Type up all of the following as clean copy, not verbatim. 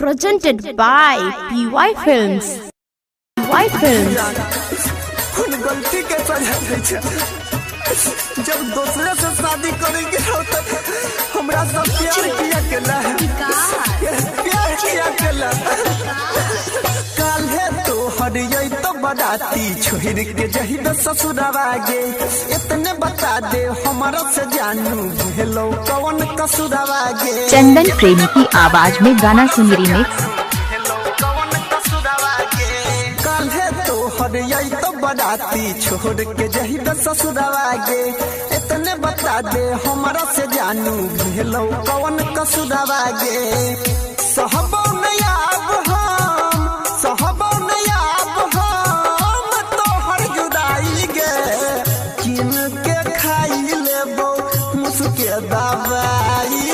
presented by PY Films. PY Films. गलती के सजा दै छै जब दूसरे से शादी करेंगे तो हमरा सब प्यार किया केला प्यार किया केला काल्हे तो हरियै तो बराती छोड़ के जही ससुरावा गे इतने बता दे हमारा से जानू भेलो कौन कसुरावा गे। चंदन प्रेमी की आवाज में गाना सुन रिमिक्स। हरियै तो बराती छोड़ के जही ससुरावा गे इतने बता दे हमारा से जानू भेलो कौन कसुरावा गे। सहबो नयाब हम सहबो नयाब हम तोहर जुदाई गे किन के खाई लेबो मुसके दवाई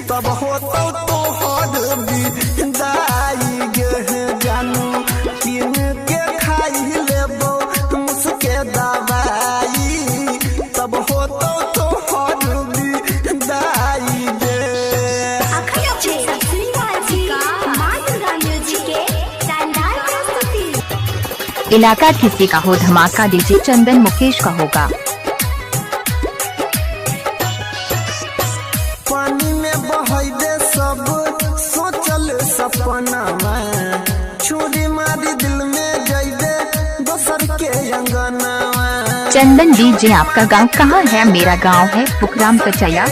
तब होतो तोहर विदाई गे जानू किन के तब होतो तो इलाका किसी का हो धमाका डीजे चंदन मुकेश का होगा। पानी में बहै दे सब सोचल सपना में छुरी मारी दिल में जइबे दोसर के अंगना। चंदन डीजे आपका गांव कहाँ है? मेरा गांव है पुकराम कचैया।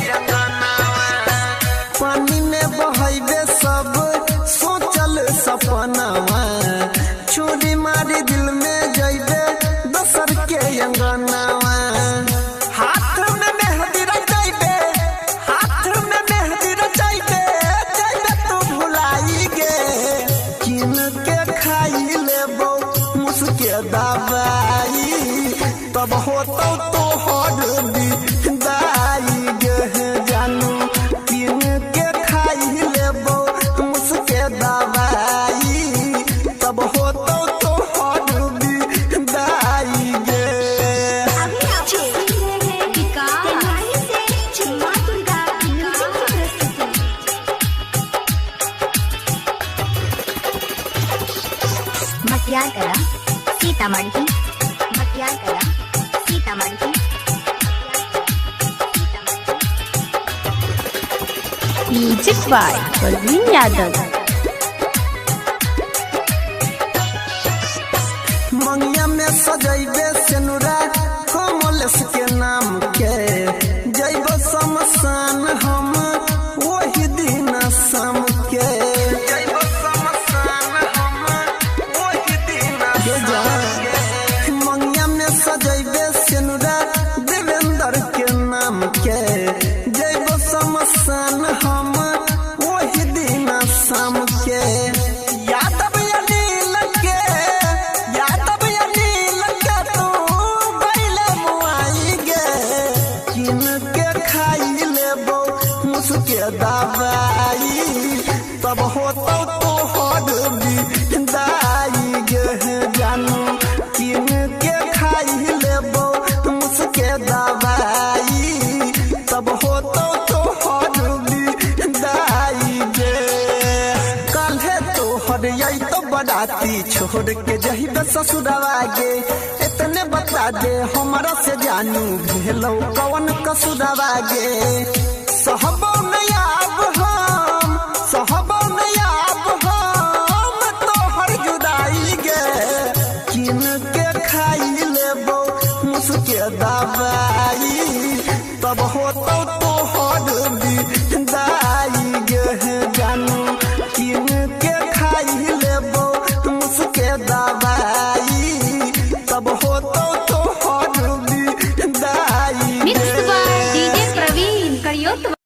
पानी में बहैबे सब सोचल सपना छुरी मारी दिल में जइबे दोसर के अंगना। हाथ में मेहंदी रचाइबे हाथ में मेहंदी रचाइबे जइबे तू भुलाई गे किन के खाई लेबो मुसके दवाई तब होतो तोहर विदाई गे जानू किन के खाई लेबो मुसके दवाई तब होतो तोहर विदाई गे। मटियार कला सीतामढ़ी मटियार कला Sitamarhi. Music by Parveen Yadav. मंगिया में सजैबे सेनुरा कमलेश के नाम के जइबो शमशान हम वही दिन शाम के जइबो शमशान हम वही दिन मंगिया में सजैबे सेनुरा देवेंद्र के नाम के जइबो शमशान हम वही दिन शाम के। यादव अनिल के यादव अनिल के तू बैले मुआई गे किन के खाई लेबो मुसके दवाई तब होतो तोहर विदाई गे जानू किन के खाई लेबो मुसके दवाई तब होतो तोहर विदाई गे। काल्हे तो हरियै तो बराती छोड़ के जही ससुरावा गे इतने बता दे हमारा से जानू भेलो कौन कसुरावा गे। सहबो नयाब हम सहबो नयाब हम तोहर जुदाई गे किन के खाई लेबो मुसके दवाई तब होतो तोहर